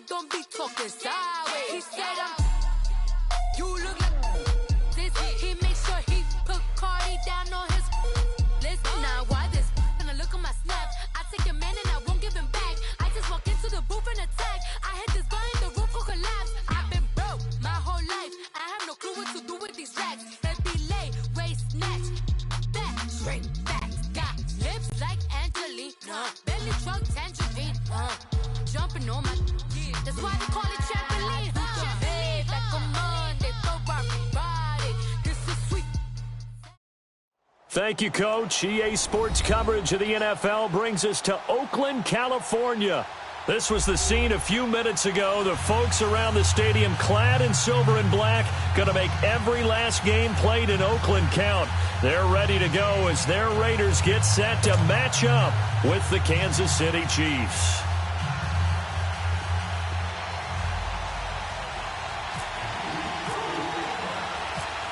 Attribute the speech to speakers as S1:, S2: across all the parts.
S1: don't be talking sideways. He said you look like this. He made sure he put Cardi down on his list. Now why this? When I look at my snap, I take your man and I won't give him back. I just walk into the booth and attack. I hit this guy in the roof will collapse. I've been broke my whole life. I have no clue what to do with these racks. Heavy lay, waist snatch, back, straight back. Got lips like Angelina, belly truck tangerine. Jumping on my, that's why they call it trampoline. Back on Monday, Friday. This is sweet.
S2: Thank you, Coach. EA Sports coverage of the NFL brings us to Oakland, California. This was the scene a few minutes ago. The folks around the stadium clad in silver and black going to make every last game played in Oakland count. They're ready to go as their Raiders get set to match up with the Kansas City Chiefs.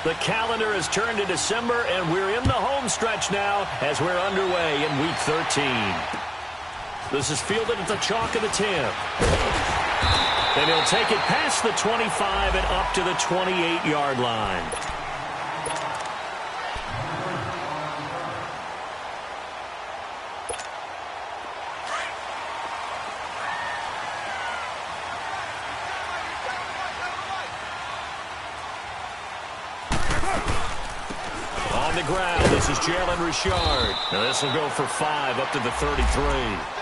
S2: The calendar has turned to December, and we're in the home stretch now as we're underway in Week 13. This is fielded at the chalk of the 10. And he'll take it past the 25 and up to the 28-yard line. On the ground, this is Jalen Richard. Now this will go for 5 up to the 33.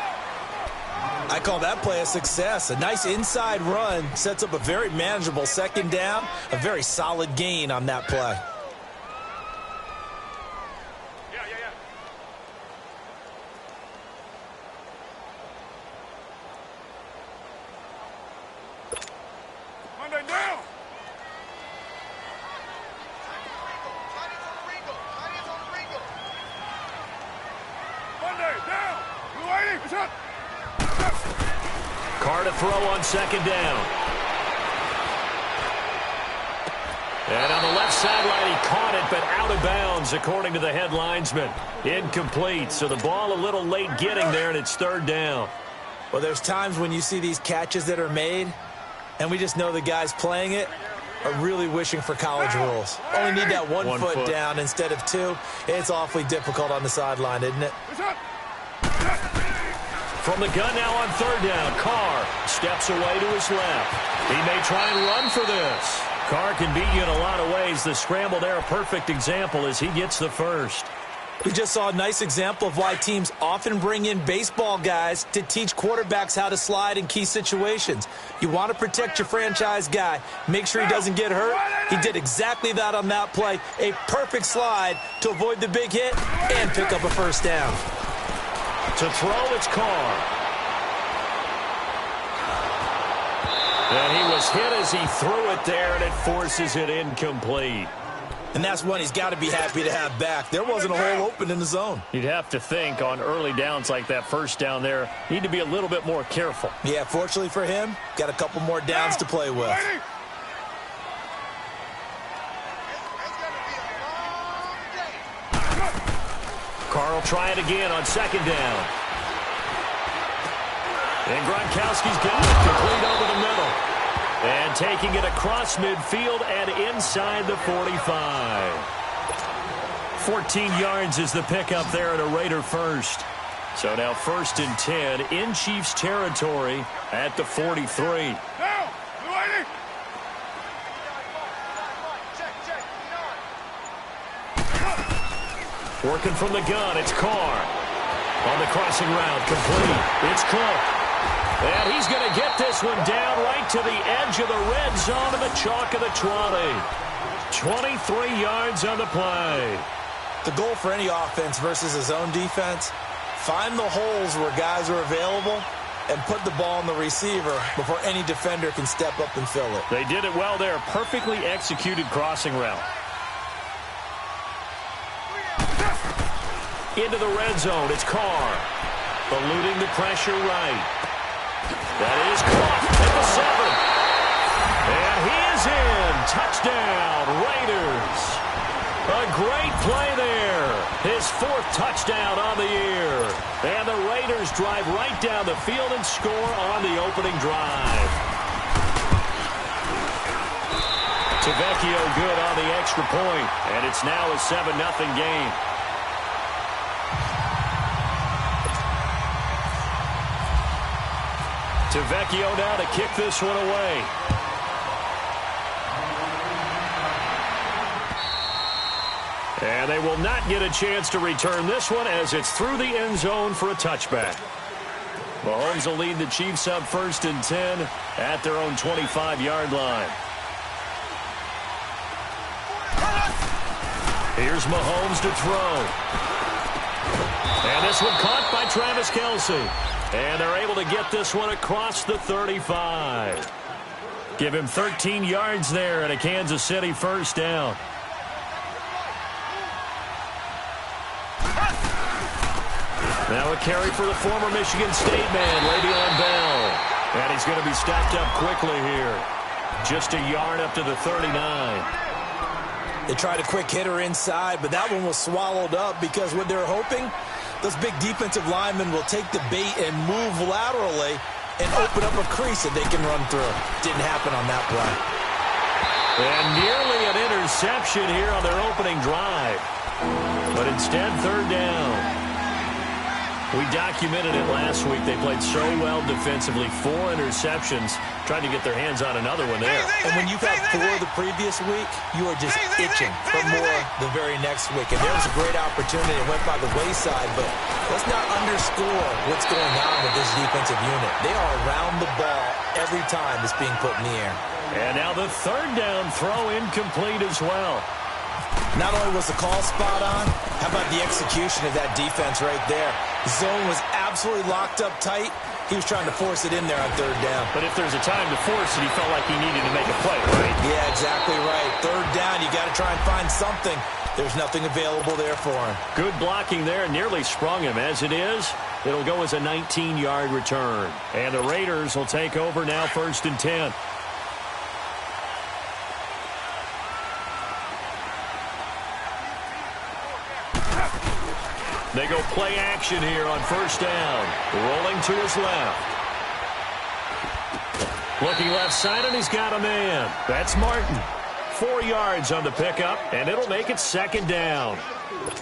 S3: I call that play a success. A nice inside run sets up a very manageable second down. A very solid gain on that play.
S4: Monday down. Monday down. Blue 80, it's up.
S2: Carr to throw on second down. And on the left sideline, he caught it, but out of bounds, according to the head linesman. Incomplete, so the ball a little late getting there, and it's third down.
S3: Well, there's times when you see these catches that are made, and we just know the guys playing it are really wishing for college rules. Only need that one foot down instead of 2. It's awfully difficult on the sideline, isn't it?
S2: From the gun now on third down, Carr steps away to his left. He may try and run for this. Carr can beat you in a lot of ways. The scramble there, a perfect example as he gets the first.
S3: We just saw a nice example of why teams often bring in baseball guys to teach quarterbacks how to slide in key situations. You want to protect your franchise guy. Make sure he doesn't get hurt. He did exactly that on that play. A perfect slide to avoid the big hit and pick up a first down.
S2: To throw, it's Carr. And he was hit as he threw it there, and it forces it incomplete.
S3: And that's one he's got to be happy to have back. There wasn't a hole open in the zone.
S2: You'd have to think on early downs like that first down there, need to be a little bit more careful.
S3: Yeah, fortunately for him, got a couple more downs to play with.
S2: Carr will try it again on second down. And Gronkowski's got it complete over the middle. And taking it across midfield and inside the 45. 14 yards is the pickup there at a Raider first. So now 1st and 10 in Chiefs territory at the 43. Working from the gun, it's Carr. On the crossing route, complete. It's Cook. And he's going to get this one down right to the edge of the red zone of the chalk of the 20. 23 yards on the play.
S3: The goal for any offense versus his own defense, find the holes where guys are available and put the ball on the receiver before any defender can step up and fill it.
S2: They did it well there. Perfectly executed crossing route. Into the red zone, it's Carr. Eluding the pressure right. That is caught at the 7. And he is in. Touchdown, Raiders. A great play there. His fourth touchdown on the year. And the Raiders drive right down the field and score on the opening drive. Tavecchio good on the extra point, and it's now a 7-0 game. Tavecchio now to kick this one away. And they will not get a chance to return this one as it's through the end zone for a touchback. Mahomes will lead the Chiefs up 1st and 10 at their own 25-yard line. Here's Mahomes to throw. And this one caught by Travis Kelce. And they're able to get this one across the 35. Give him 13 yards there and a Kansas City first down. Now a carry for the former Michigan State man, Le'Veon Bell. And he's going to be stopped up quickly here. Just a yard up to the 39.
S3: They tried a quick hitter inside, but that one was swallowed up because what they're hoping, those big defensive linemen will take the bait and move laterally and open up a crease that they can run through. Didn't happen on that play.
S2: And nearly an interception here on their opening drive. But instead, third down. We documented it last week. They played so well defensively. 4 interceptions. Tried to get their hands on another one there.
S3: And when you've had 4 the previous week, you are just itching for more the very next week. And there was a great opportunity. It went by the wayside, but let's not underscore what's going on with this defensive unit. They are around the ball every time it's being put in the air.
S2: And now the third down throw incomplete as well.
S3: Not only was the call spot on, how about the execution of that defense right there? Zone was absolutely locked up tight. He was trying to force it in there on third down.
S2: But if there's a time to force it, he felt like he needed to make a play, right?
S3: Yeah, exactly right. Third down, you got to try and find something. There's nothing available there for him.
S2: Good blocking there, nearly sprung him. As it is, it'll go as a 19-yard return. And the Raiders will take over now 1st and 10. They go play action here on first down. Rolling to his left. Looking left side, and he's got a man. That's Martin. 4 yards on the pickup, and it'll make it second down.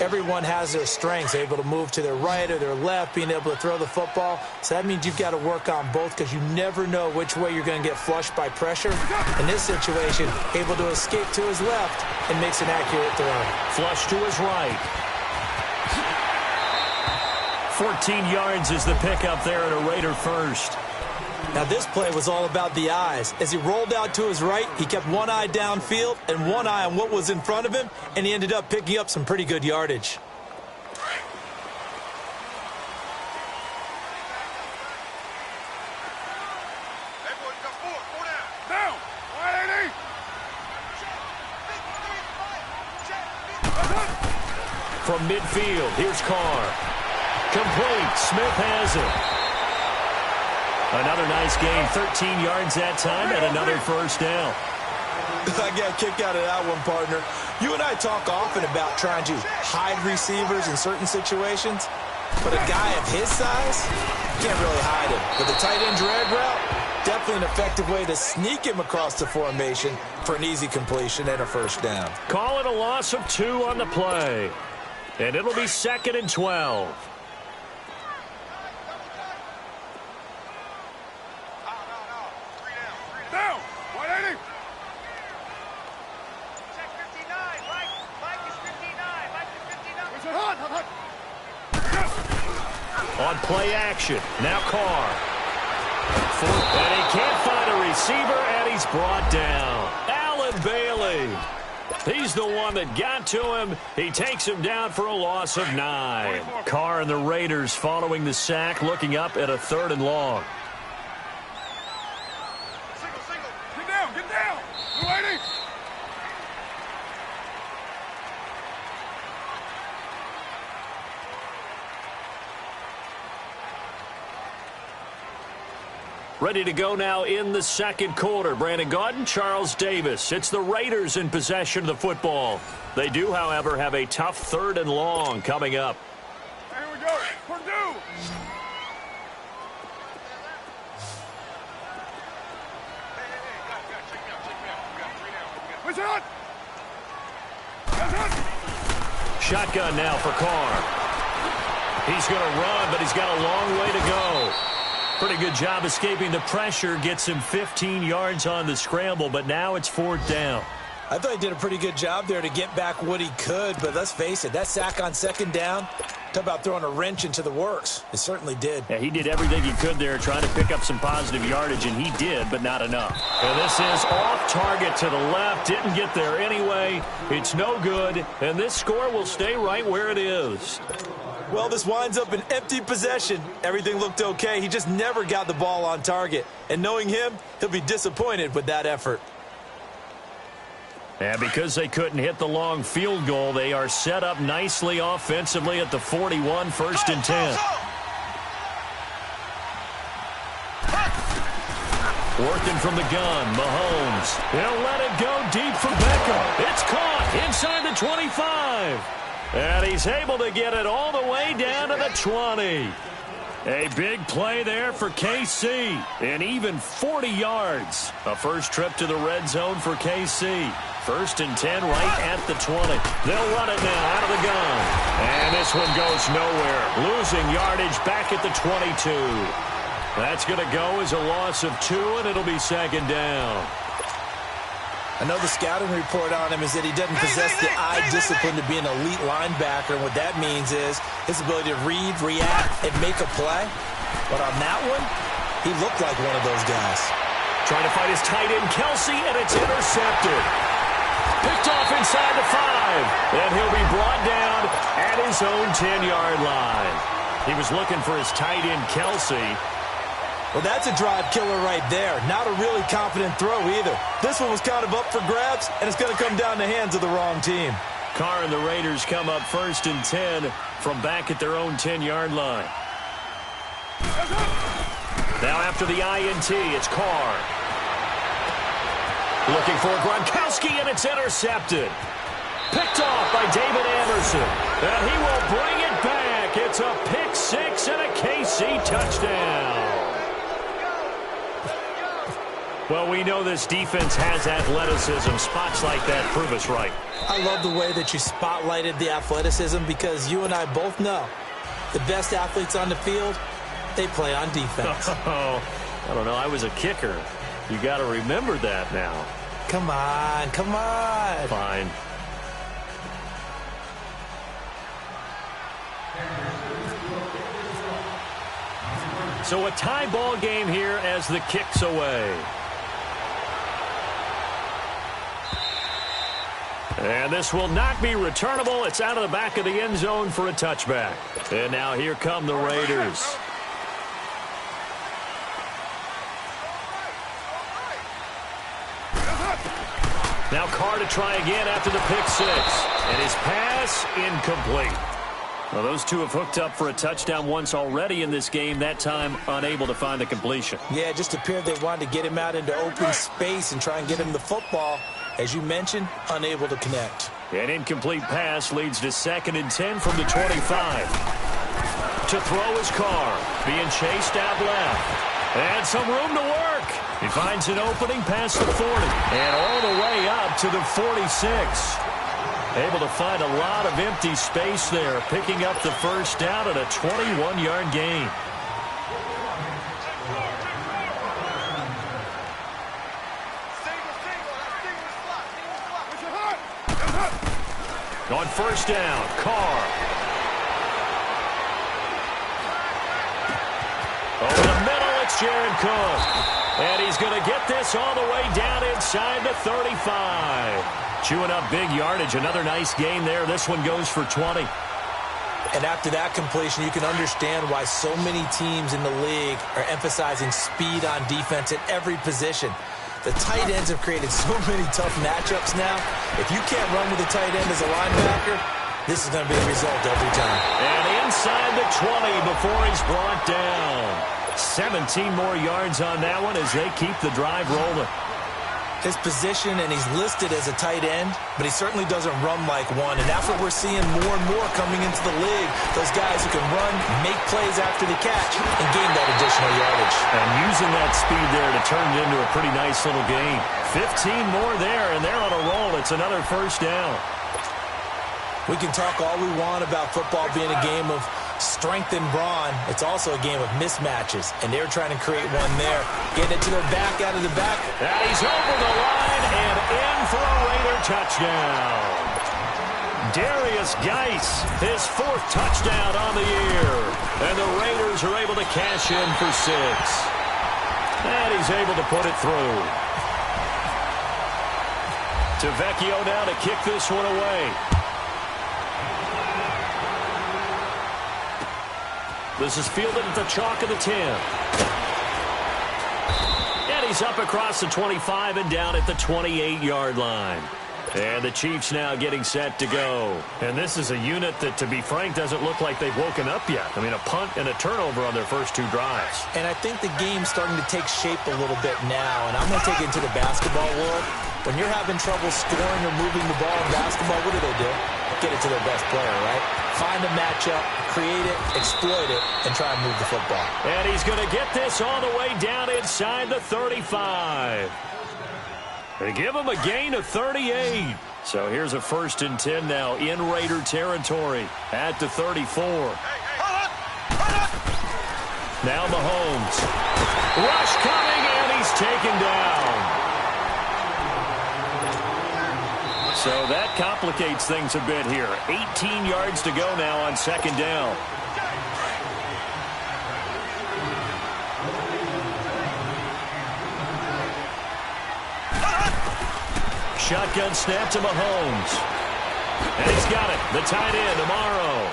S3: Everyone has their strengths, able to move to their right or their left, being able to throw the football. So that means you've got to work on both because you never know which way you're going to get flushed by pressure. In this situation, able to escape to his left and makes an accurate throw.
S2: Flush to his right. 14 yards is the pickup there at a Raider first.
S3: Now this play was all about the eyes. As he rolled out to his right, he kept one eye downfield and one eye on what was in front of him, and he ended up picking up some pretty good yardage.
S4: Down. 180.
S2: From midfield, here's Carr. Complete. Smith has it. Another nice gain. 13 yards that time and another first down.
S3: I got a kick out of that one, partner. You and I talk often about trying to hide receivers in certain situations, but a guy of his size, you can't really hide him. But the tight end drag route, definitely an effective way to sneak him across the formation for an easy completion and a first down.
S2: Call it a loss of 2 on the play. And it'll be 2nd and 12.
S4: Down. 180.
S5: Check 59. Mike is 59. Mike is 59.
S4: Hot.
S2: On play action. Now Carr. And he can't find a receiver, and he's brought down. Allen Bailey. He's the one that got to him. He takes him down for a loss of 9. Carr and the Raiders following the sack, looking up at a 3rd and long.
S4: Get down. 280.
S2: Ready to go now in the second quarter. Brandon Gaudin, Charles Davis. It's the Raiders in possession of the football. They do, however, have a tough 3rd and long coming up.
S4: Here we go. Purdue.
S2: Shotgun now for Carr. He's going to run, but he's got a long way to go. Pretty good job escaping the pressure. Gets him 15 yards on the scramble, but now it's 4th down.
S3: I thought he did a pretty good job there to get back what he could, but let's face it, that sack on 2nd down, talk about throwing a wrench into the works. It certainly did.
S2: Yeah, he did everything he could there trying to pick up some positive yardage, and he did, but not enough. And this is off target to the left. Didn't get there anyway. It's no good, and this score will stay right where it is.
S3: Well, this winds up an empty possession. Everything looked okay. He just never got the ball on target. And knowing him, he'll be disappointed with that effort.
S2: And because they couldn't hit the long field goal, they are set up nicely offensively at the 41, 1st and 10. Working from the gun, Mahomes. He'll let it go deep for Beckham. It's caught inside the 25. And he's able to get it all the way down to the 20. A big play there for KC. And even 40 yards. A first trip to the red zone for KC. 1st and 10 right at the 20. They'll run it now out of the gun. And this one goes nowhere. Losing yardage back at the 22. That's going to go as a loss of 2, and it'll be 2nd down.
S3: I know the scouting report on him is that he doesn't possess the eye discipline to be an elite linebacker, and what that means is his ability to read, react, and make a play. But on that one, he looked like one of those guys.
S2: Trying to fight his tight end, Kelsey, and it's intercepted. Picked off inside the 5, and he'll be brought down at his own 10-yard line. He was looking for his tight end, Kelsey.
S3: Well, that's a drive killer right there. Not a really confident throw either. This one was kind of up for grabs, and it's going to come down the hands of the wrong team.
S2: Carr and the Raiders come up 1st and 10 from back at their own 10-yard line. Now after the INT, it's Carr. Looking for Gronkowski, and it's intercepted. Picked off by David Anderson. And he will bring it back. It's a pick 6 and a KC touchdown. Well, we know this defense has athleticism. Spots like that prove us right.
S3: I love the way that you spotlighted the athleticism because you and I both know the best athletes on the field, they play on defense.
S2: Oh, I don't know. I was a kicker. You got to remember that now.
S3: Come on, come on.
S2: Fine. So a tie ball game here as the kick's away. And this will not be returnable. It's out of the back of the end zone for a touchback. And now here come the Raiders. Now Carr to try again after the pick 6. And his pass incomplete. Well, those two have hooked up for a touchdown once already in this game, that time unable to find the completion.
S3: Yeah, it just appeared they wanted to get him out into open space and try and get him the football. As you mentioned, unable to connect.
S2: An incomplete pass leads to 2nd and 10 from the 25. To throw is Carr, being chased out left. And some room to work. He finds an opening past the 40. And all the way up to the 46. Able to find a lot of empty space there, picking up the first down at a 21-yard gain. On first down, Carr. Over the middle, it's Jared Cook. And he's going to get this all the way down inside the 35. Chewing up big yardage. Another nice gain there. This one goes for 20.
S3: And after that completion, you can understand why so many teams in the league are emphasizing speed on defense at every position. The tight ends have created so many tough matchups now. If you can't run with a tight end as a linebacker, this is going to be the result every time.
S2: And inside the 20 before he's brought down. 17 more yards on that one as they keep the drive rolling.
S3: His position, and he's listed as a tight end, but he certainly doesn't run like one, and that's what we're seeing more and more coming into the league. Those guys who can run, make plays after the catch, and gain that additional yardage.
S2: And using that speed there to turn it into a pretty nice little gain. 15 more there, and they're on a roll. It's another first down.
S3: We can talk all we want about football being a game of strength and brawn. It's also a game of mismatches, and they're trying to create one there. Getting it to their back, out of the back.
S2: And he's over the line and in for a Raider touchdown. Darius Geis, his 4th touchdown on the year. And the Raiders are able to cash in for 6. And he's able to put it through. Tavecchio now to kick this one away. This is fielded at the chalk of the 10. And he's up across the 25 and down at the 28-yard line. And the Chiefs now getting set to go. And this is a unit that, to be frank, doesn't look like they've woken up yet. I mean, a punt and a turnover on their first 2 drives.
S3: And I think the game's starting to take shape a little bit now. And I'm going to take it into the basketball world. When you're having trouble scoring or moving the ball in basketball, what do? Get it to their best player, right? Find a matchup, create it, exploit it, and try and move the football.
S2: And he's going to get this all the way down inside the 35. They give him a gain of 38. So here's a 1st and 10 now in Raider territory at the 34. Now Mahomes. Rush coming, and he's taken down. So that complicates things a bit here. 18 yards to go now on 2nd down. Shotgun snap to Mahomes. And he's got it. The tight end, Amaro.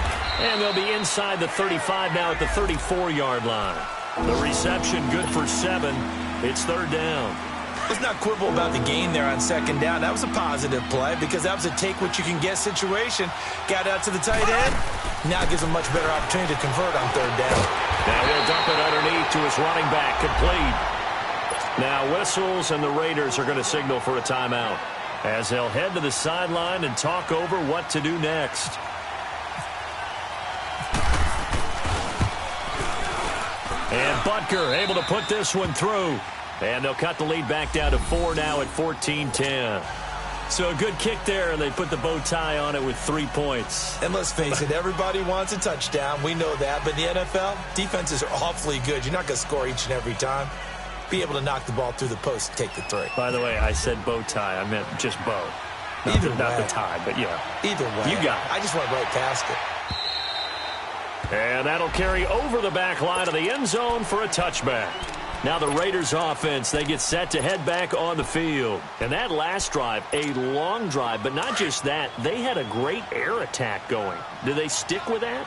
S2: And they'll be inside the 35 now at the 34-yard line. The reception good for 7. It's 3rd down.
S3: Let's not quibble about the gain there on 2nd down. That was a positive play because that was a take-what-you-can-get situation. Got out to the tight end. Now gives him a much better opportunity to convert on 3rd down.
S2: Now he'll dump it underneath to his running back. Complete. Now whistles, and the Raiders are going to signal for a timeout as they'll head to the sideline and talk over what to do next. And Butker able to put this one through. And they'll cut the lead back down to 4 now at 14-10. So a good kick there, and they put the bow tie on it with 3 points.
S3: And let's face it, everybody wants a touchdown. We know that. But in the NFL, defenses are awfully good. You're not going to score each and every time. Be able to knock the ball through the post and take the 3.
S2: By the way, I said bow tie. I meant just bow. Not the tie, but yeah.
S3: Either way.
S2: You got it.
S3: I just went right past it.
S2: And that'll carry over the back line of the end zone for a touchback. Now the Raiders offense, they get set to head back on the field. And that last drive, a long drive, but not just that, they had a great air attack going. Do they stick with that?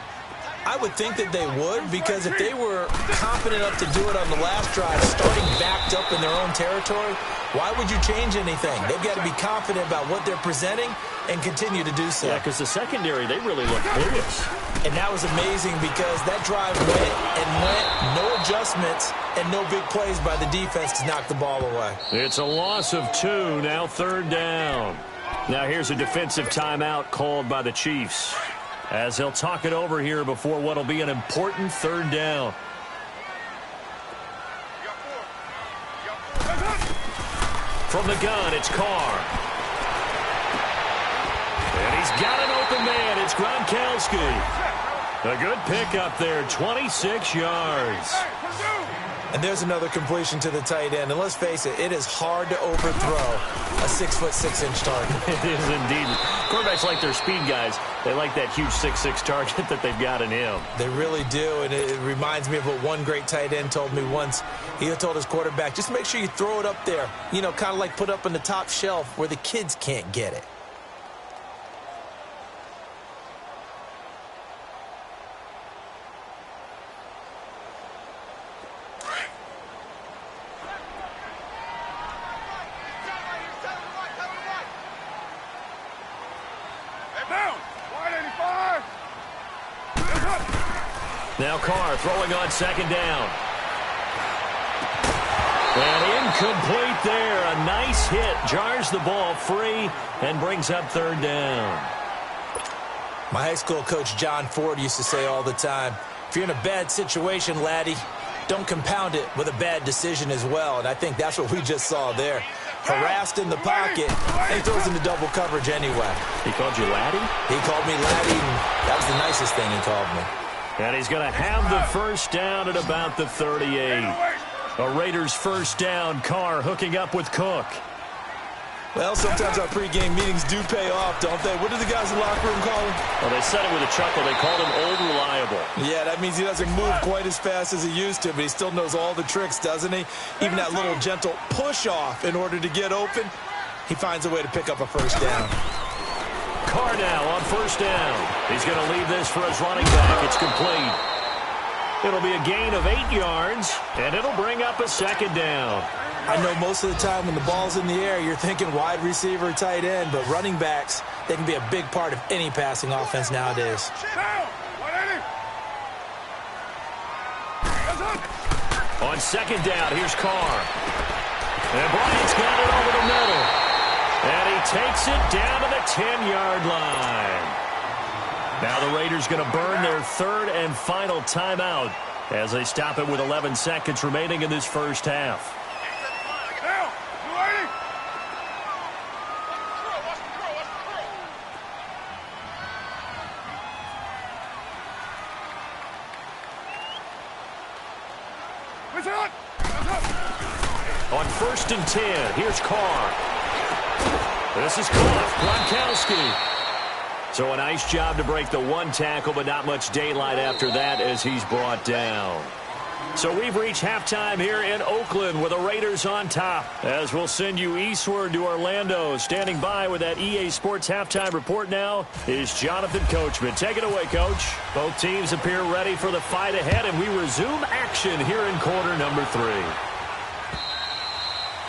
S3: I would think that they would, because if they were confident enough to do it on the last drive, starting backed up in their own territory, why would you change anything? They've got to be confident about what they're presenting and continue to do so.
S2: Yeah, because the secondary, they really look porous.
S3: And that was amazing because that drive went and went, no adjustments, and no big plays by the defense to knock the ball away.
S2: It's a loss of 2, now 3rd down. Now here's a defensive timeout called by the Chiefs, as they'll talk it over here before what will be an important 3rd down. From the gun, it's Carr. And he's got an open man. It's Gronkowski. A good pickup there, 26 yards.
S3: And there's another completion to the tight end. And let's face it, it is hard to overthrow a 6'6" target.
S2: It is indeed. Quarterbacks like their speed guys. They like that huge 6'6" target that they've got in him.
S3: They really do, and it reminds me of what one great tight end told me once. He told his quarterback, just make sure you throw it up there, you know, kind of like put up on the top shelf where the kids can't get it.
S2: Now Carr throwing on 2nd down. And incomplete there. A nice hit. Jars the ball free and brings up third down.
S3: My high school coach, John Ford, used to say all the time, if you're in a bad situation, laddie, don't compound it with a bad decision as well. And I think that's what we just saw there. Harassed in the pocket, and he throws into double coverage anyway.
S2: He called you laddie?
S3: He called me laddie, and that was the nicest thing he called me.
S2: And he's going to have the first down at about the 38. A Raiders first down. Carr hooking up with Cook.
S3: Well, sometimes our pregame meetings do pay off, don't they? What do the guys in the locker room call him?
S2: Well, they said it with a chuckle. They called him Old Reliable.
S3: Yeah, that means he doesn't move quite as fast as he used to, but he still knows all the tricks, doesn't he? Even that little gentle push-off in order to get open, he finds a way to pick up a first down.
S2: Carr now on first down. He's going to leave this for his running back. It's complete. It'll be a gain of 8 yards, and it'll bring up a second down.
S3: I know most of the time when the ball's in the air, you're thinking wide receiver, tight end, but running backs, they can be a big part of any passing offense nowadays.
S2: On second down, here's Carr. And Bryant's got it over the middle. And he takes it down to the 10-yard line. Now the Raiders going to burn their third and final timeout as they stop it with 11 seconds remaining in this first half. On first and 10, here's Carr. This is caught. Gronkowski. So a nice job to break the one tackle, but not much daylight after that as he's brought down. So we've reached halftime here in Oakland with the Raiders on top. As we'll send you eastward to Orlando. Standing by with that EA Sports halftime report now is Jonathan Coachman. Take it away, Coach. Both teams appear ready for the fight ahead, and we resume action here in quarter number 3.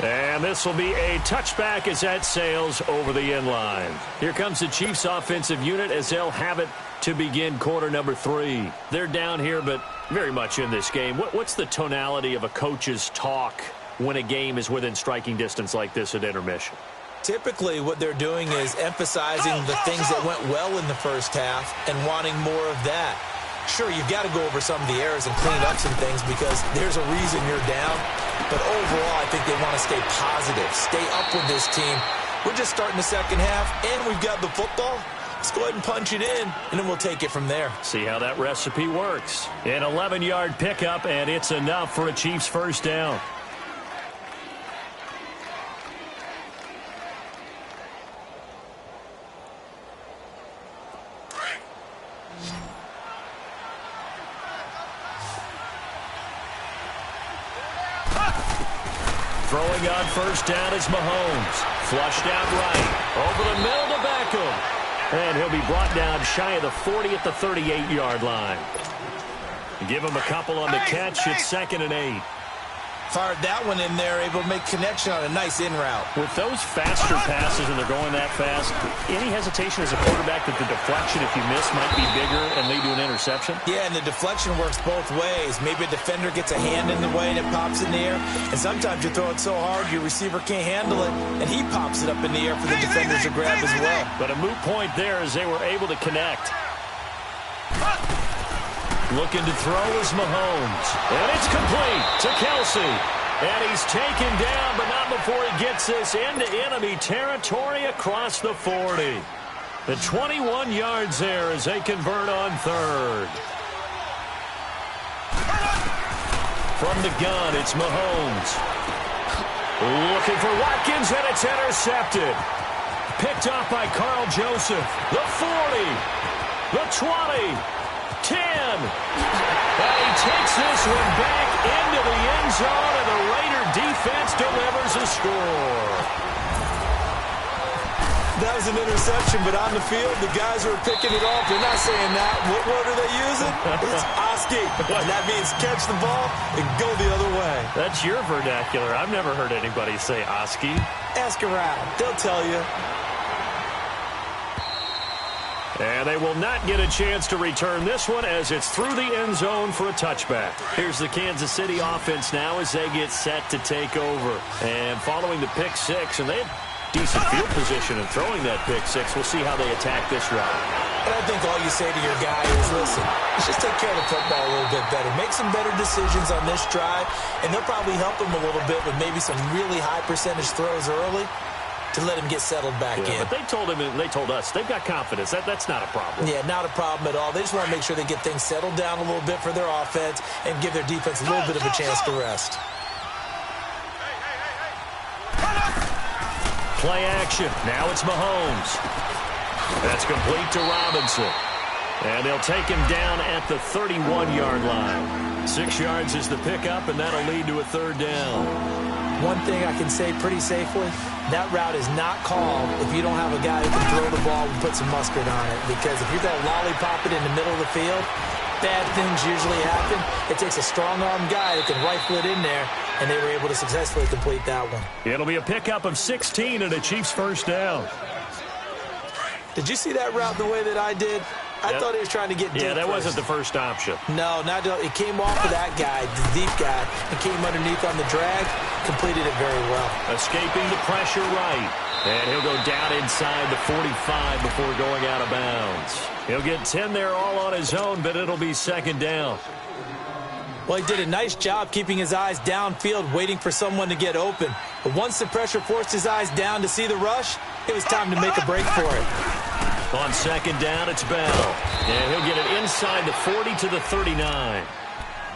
S2: And this will be a touchback as that sails over the end line. Here comes the Chiefs offensive unit as they'll have it to begin quarter number 3. They're down here, but very much in this game. What's the tonality of a coach's talk when a game is within striking distance like this at intermission?
S3: Typically, what they're doing is emphasizing the things that went well in the first half and wanting more of that. Sure, you've got to go over some of the errors and clean up some things because there's a reason you're down. But overall, I think they want to stay positive, stay up with this team. We're just starting the second half, and we've got the football. Let's go ahead and punch it in, and then we'll take it from there.
S2: See how that recipe works. An 11-yard pickup, and it's enough for a Chiefs first down. Throwing on first down is Mahomes. Flushed out right. Over the middle to Beckham. And he'll be brought down shy of the 40 at the 38-yard line. Give him a couple on the catch. It's 2nd and 8.
S3: Fired that one in there, able to make connection on a nice in route.
S2: With those faster passes and they're going that fast, any hesitation as a quarterback that the deflection, if you miss, might be bigger and lead to an interception?
S3: Yeah, and the deflection works both ways. Maybe a defender gets a hand in the way and it pops in the air. And sometimes you throw it so hard your receiver can't handle it, and he pops it up in the air for the defenders to grab as well.
S2: But a moot point there as they were able to connect. Looking to throw is Mahomes. And it's complete to Kelsey. And he's taken down, but not before he gets this into enemy territory across the 40. The 21 yards there as they convert on third. From the gun, it's Mahomes. Looking for Watkins, and it's intercepted. Picked off by Carl Joseph. The 40. The 20. 10. And he takes this one back into the end zone, and the Raider defense delivers a score.
S3: That was an interception, but on the field, the guys who are picking it off, they're not saying that. What word are they using? It's Oski. And that means catch the ball and go the other way.
S2: That's your vernacular. I've never heard anybody say Oski.
S3: Ask around. They'll tell you.
S2: And they will not get a chance to return this one as it's through the end zone for a touchback. Here's the Kansas City offense now as they get set to take over. And following the pick six, and they have decent field position in throwing that pick six. We'll see how they attack this route.
S3: And I think all you say to your guy is, listen, let's just take care of the football a little bit better. Make some better decisions on this drive, and they'll probably help him a little bit with maybe some really high percentage throws early to let him get settled back in.
S2: But they told him, and they told us, they've got confidence. That's not a problem.
S3: Yeah, not a problem at all. They just want to make sure they get things settled down a little bit for their offense and give their defense a little bit of a chance to rest.
S2: Play action. Now it's Mahomes. That's complete to Robinson. And they'll take him down at the 31-yard line. 6 yards is the pickup, and that'll lead to a third down.
S3: One thing I can say pretty safely, that route is not called if you don't have a guy who can throw the ball and put some mustard on it. Because if you're going to lollipop it in the middle of the field, bad things usually happen. It takes a strong-arm guy that can rifle it in there, and they were able to successfully complete that one.
S2: It'll be a pickup of 16 and a Chiefs first down.
S3: Did you see that route the way that I did? I thought he was trying to get deep.
S2: Yeah, that
S3: first.
S2: wasn't the first option.
S3: No, it came off of that guy, the deep guy, and came underneath on the drag, completed it very well.
S2: Escaping the pressure right. And he'll go down inside the 45 before going out of bounds. He'll get 10 there all on his own, but it'll be second down.
S3: Well, he did a nice job keeping his eyes downfield, waiting for someone to get open. But once the pressure forced his eyes down to see the rush, it was time to make a break for it.
S2: On second down, it's Bell. And he'll get it inside the 40 to the 39.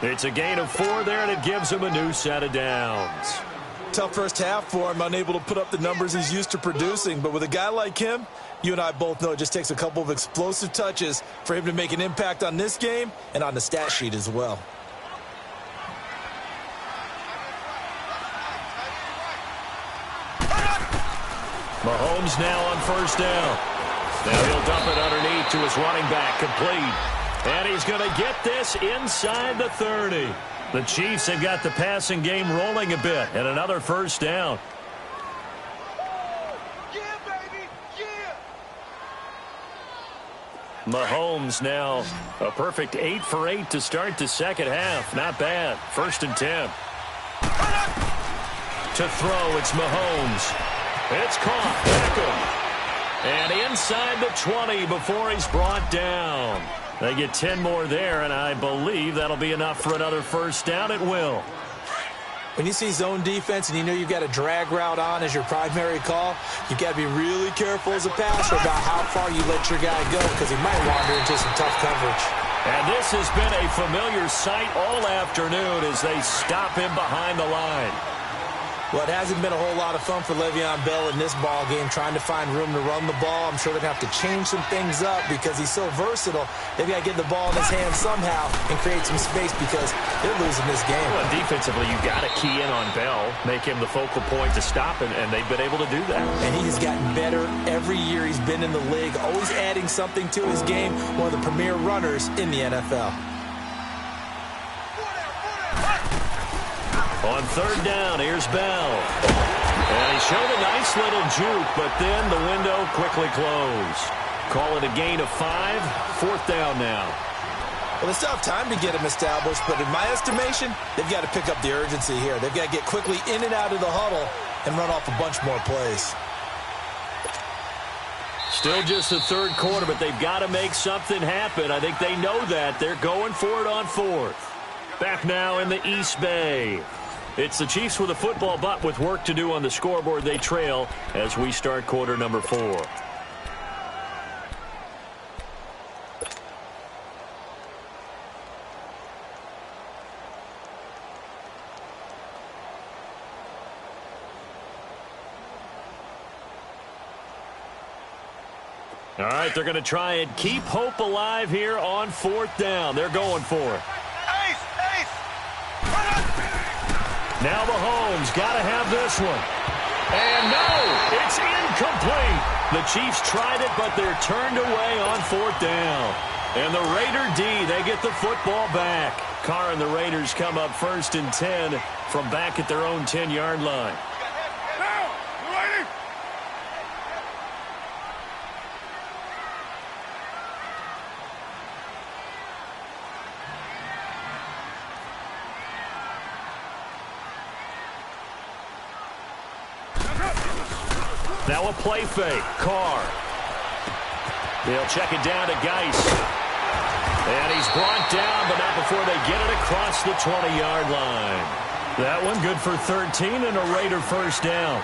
S2: It's a gain of 4 there, and it gives him a new set of downs.
S6: Tough first half for him, unable to put up the numbers he's used to producing. But with a guy like him, you and I both know it just takes a couple of explosive touches for him to make an impact on this game and on the stat sheet as well.
S2: Mahomes now on first down. Now he'll dump it underneath to his running back, complete. And he's going to get this inside the 30. The Chiefs have got the passing game rolling a bit, and another first down.
S5: Yeah, baby, yeah.
S2: Mahomes now a perfect 8 for 8 to start the second half. Not bad. First and 10. To throw, it's Mahomes. It's caught. Beckham. And inside the 20 before he's brought down. They get 10 more there, and I believe that'll be enough for another first down. It will.
S3: When you see zone defense and you know you've got a drag route on as your primary call, you've got to be really careful as a passer about how far you let your guy go because he might wander into some tough coverage.
S2: And this has been a familiar sight all afternoon as they stop him behind the line.
S3: Well, it hasn't been a whole lot of fun for Le'Veon Bell in this ball game, trying to find room to run the ball. I'm sure they're going to have to change some things up because he's so versatile. They've got to get the ball in his hands somehow and create some space because they're losing this game.
S2: Well, defensively, you've got to key in on Bell, make him the focal point to stop him, and they've been able to do that.
S3: And he has gotten better every year he's been in the league, always adding something to his game, one of the premier runners in the NFL.
S2: On third down, here's Bell. And he showed a nice little juke, but then the window quickly closed. Call it a gain of 5. Fourth down now.
S6: Well, they still have time to get him established, but in my estimation, they've got to pick up the urgency here. They've got to get quickly in and out of the huddle and run off a bunch more plays.
S2: Still just the third quarter, but they've got to make something happen. I think they know that. They're going for it on fourth. Back now in the East Bay. It's the Chiefs with a football, but with work to do on the scoreboard. They trail as we start quarter number 4. All right, they're going to try and keep hope alive here on fourth down. They're going for it. Now Mahomes got to have this one. And no, it's incomplete. The Chiefs tried it, but they're turned away on fourth down. And the Raider D, they get the football back. Carr and the Raiders come up first and 10 from back at their own 10-yard line.
S4: Now, you ready?
S2: Now a play fake. Carr. They'll check it down to Geis. And he's brought down, but not before they get it across the 20-yard line. That one good for 13 and a Raider first down.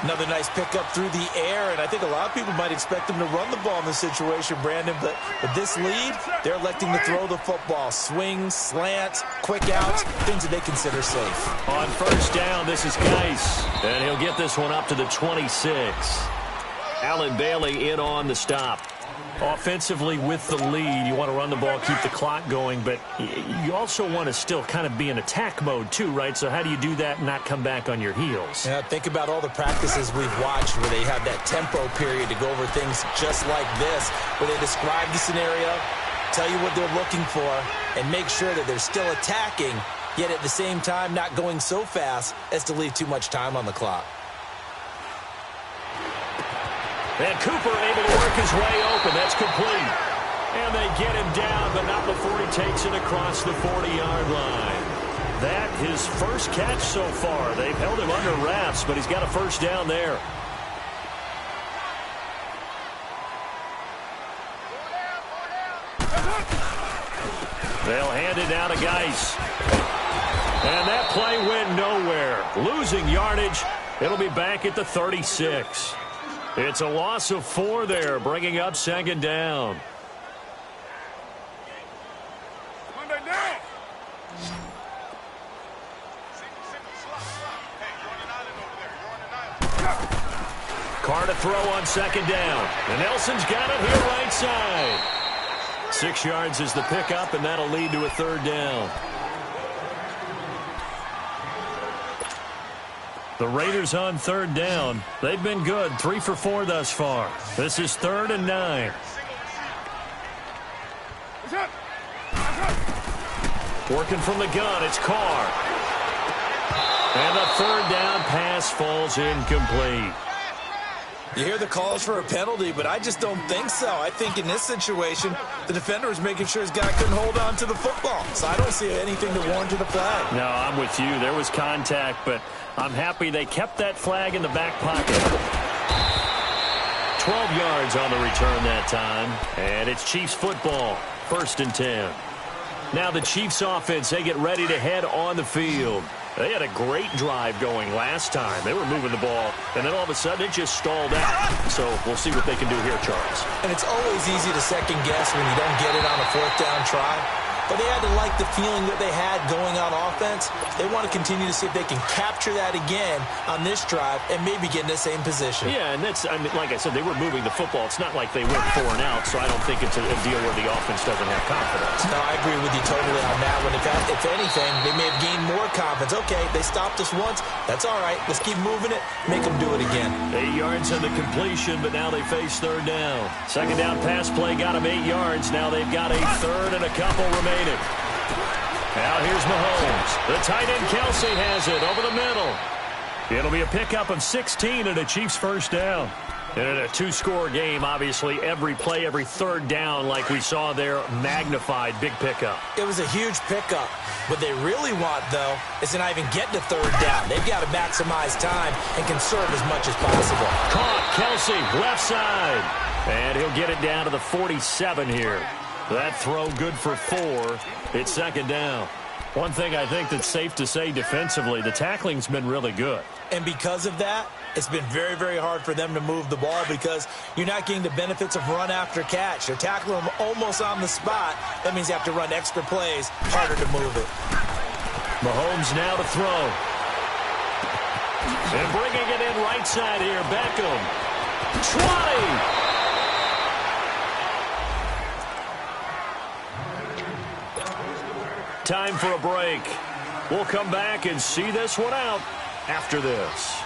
S6: Another nice pickup through the air, and I think a lot of people might expect them to run the ball in this situation, Brandon, but with this lead, they're electing to throw the football. Swings, slants, quick outs, things that they consider safe.
S2: On first down, this is Geis, and he'll get this one up to the 26. Allen Bailey in on the stop. Offensively with the lead, you want to run the ball, keep the clock going, but you also want to still kind of be in attack mode too, right? So how do you do that and not come back on your heels?
S6: Yeah, think about all the practices we've watched where they have that tempo period to go over things just like this, where they describe the scenario, tell you what they're looking for, and make sure that they're still attacking, yet at the same time not going so fast as to leave too much time on the clock.
S2: And Cooper able to work his way open. That's complete. And they get him down, but not before he takes it across the 40-yard line. That his first catch so far. They've held him under wraps, but he's got a first down there. They'll hand it down to Geis. And that play went nowhere. Losing yardage. It'll be back at the 36. It's a loss of 4 there, bringing up second down.
S4: Monday down.
S2: Carr to throw on second down. And Nelson's got it here right side. 6 yards is the pickup, and that'll lead to a third down. The Raiders on third down. They've been good, 3 for 4 thus far. This is 3rd and 9. Working from the gun, it's Carr. And the third down pass falls incomplete.
S6: You hear the calls for a penalty, but I just don't think so. I think in this situation, the defender was making sure his guy couldn't hold on to the football. So I don't see anything to warrant the flag.
S2: No, I'm with you. There was contact, but I'm happy they kept that flag in the back pocket. 12 yards on the return that time. And it's Chiefs football, 1st and 10. Now the Chiefs offense, they get ready to head on the field. They had a great drive going last time. They were moving the ball, and then all of a sudden it just stalled out. So we'll see what they can do here, Charles.
S6: And it's always easy to second guess when you don't get it on a 4th down try. But they had to like the feeling that they had going on offense. They want to continue to see if they can capture that again on this drive and maybe get in the same position.
S2: Yeah, and that's, I mean, like I said, they were moving the football. It's not like they went 4 and out, so I don't think it's a deal where the offense doesn't have confidence.
S6: No, I agree with you totally on that one. If anything, they may have gained more confidence. Okay, they stopped us once. That's all right. Let's keep moving it. Make them do it again.
S2: 8 yards on the completion, but now they face third down. Second down pass play got them 8 yards. Now they've got a third and a couple remaining. Now here's Mahomes. The tight end Kelsey has it over the middle. It'll be a pickup of 16 and a Chiefs first down. And in a 2-score game, obviously, every play, every third down, like we saw there, magnified, big pickup.
S6: It was a huge pickup. What they really want, though, is to not even get to third down. They've got to maximize time and conserve as much as possible.
S2: Caught, Kelsey, left side. And he'll get it down to the 47 here. That throw good for 4. It's second down. One thing I think that's safe to say defensively, the tackling's been really good.
S6: And because of that, it's been very, very hard for them to move the ball because you're not getting the benefits of run after catch. They're tackling them almost on the spot. That means you have to run extra plays, harder to move it.
S2: Mahomes now to throw. And bringing it in right side here, Beckham. 20! Time for a break. We'll come back and see this one out after this.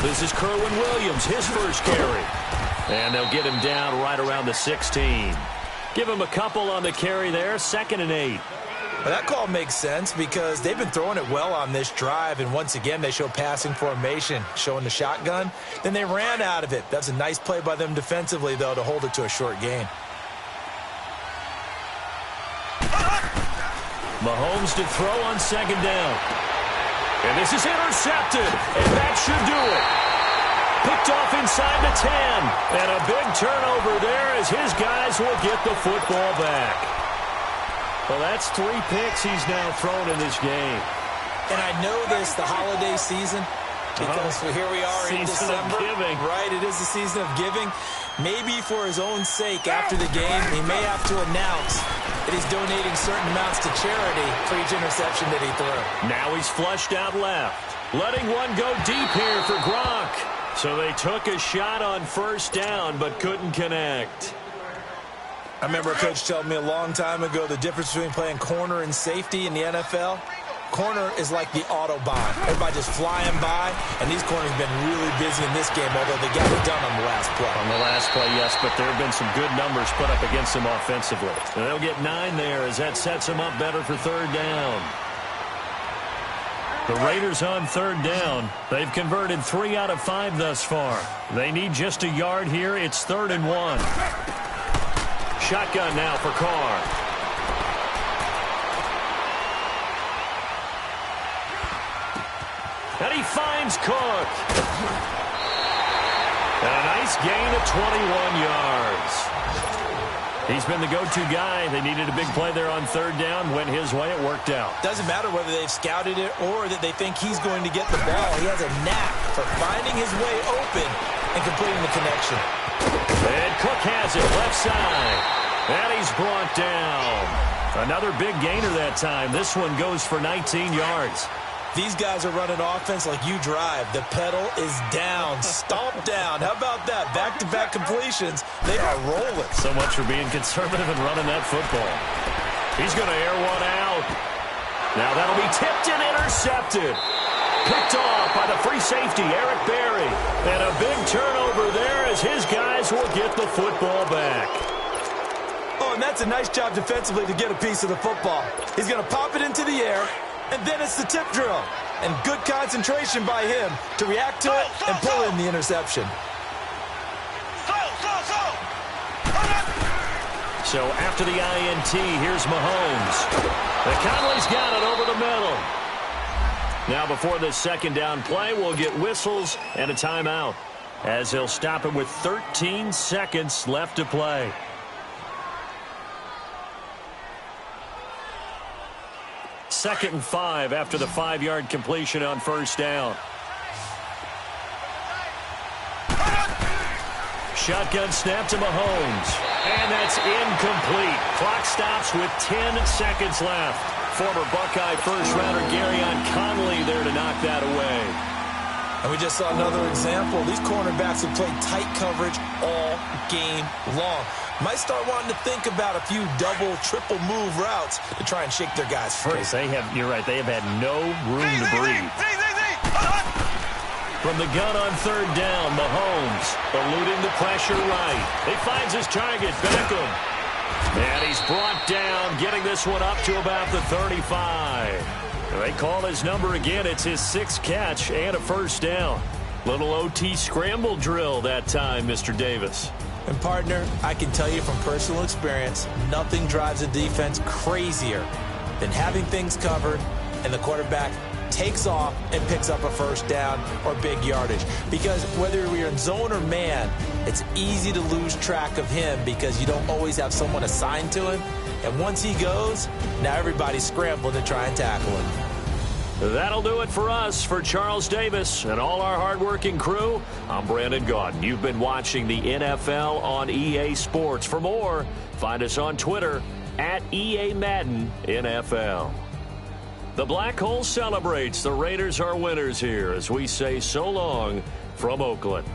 S2: This is Kerwin Williams, his first carry. And they'll get him down right around the 16. Give him a couple on the carry there, 2nd and 8.
S6: Well, that call makes sense because they've been throwing it well on this drive, and once again they show passing formation, showing the shotgun. Then they ran out of it. That's a nice play by them defensively, though, to hold it to a short gain.
S2: Mahomes to throw on second down. And this is intercepted, and that should do it. Picked off inside the 10, and a big turnover there as his guys will get the football back. Well, that's 3 picks he's now thrown in this game.
S3: And I know this, the holiday season, because here we are in December.
S2: Season of giving.
S3: Right, it is the season of giving. Maybe for his own sake, after the game, he may have to announce that he's donating certain amounts to charity for each interception that he threw.
S2: Now he's flushed out left. Letting one go deep here for Gronk. So they took a shot on first down, but couldn't connect.
S6: I remember a coach telling me a long time ago the difference between playing corner and safety in the NFL. Corner is like the Autobahn. Everybody just flying by, and these corners have been really busy in this game, although they got it done on the last play.
S2: On the last play, yes, but there have been some good numbers put up against them offensively. And they'll get 9 there as that sets them up better for third down. The Raiders on third down. They've converted 3 out of 5 thus far. They need just a yard here. It's 3rd and 1. Shotgun now for Carr. And he finds Cook. And a nice gain of 21 yards. He's been the go-to guy. They needed a big play there on third down. Went his way. It worked out.
S6: Doesn't matter whether they've scouted it or that they think he's going to get the ball. He has a knack for finding his way open and completing the connection.
S2: And Cook has it left side. And he's brought down. Another big gainer that time. This one goes for 19 yards.
S6: These guys are running offense like you drive. The pedal is down, stomp down. How about that? Back-to-back completions. They are rolling.
S2: So much for being conservative and running that football. He's going to air one out. Now that'll be tipped and intercepted. Picked off by the free safety, Eric Berry. And a big turnover there as his guys will get the football back.
S6: Oh, and that's a nice job defensively to get a piece of the football. He's going to pop it into the air. And then it's the tip drill. And good concentration by him to react to it and pull in the interception.
S2: So after the INT, here's Mahomes. The Conley's got it over the middle. Now before this second down play, we'll get whistles and a timeout, as he'll stop it with 13 seconds left to play. Second and 5 after the 5-yard completion on first down. Shotgun snap to Mahomes. And that's incomplete. Clock stops with 10 seconds left. Former Buckeye first-rounder Garyon Conley there to knock that away.
S6: And we just saw another example. These cornerbacks have played tight coverage all game long. Might start wanting to think about a few double, triple move routes to try and shake their guys free.
S2: Yes, you're right, they have had no room to breathe. From the gun on third down, Mahomes eluding the pressure right. He finds his target, Beckham. And he's brought down, getting this one up to about the 35. They call his number again. It's his 6th catch and a first down. Little OT scramble drill that time, Mr. Davis.
S6: And, partner, I can tell you from personal experience, nothing drives a defense crazier than having things covered and the quarterback takes off and picks up a first down or big yardage. Because whether you're in zone or man, it's easy to lose track of him because you don't always have someone assigned to him. And once he goes, now everybody's scrambling to try and tackle him.
S2: That'll do it for us. For Charles Davis and all our hardworking crew, I'm Brandon Gaudin. You've been watching the NFL on EA Sports. For more, find us on Twitter at EA Madden NFL. The Black Hole celebrates. The Raiders are winners here as we say so long from Oakland.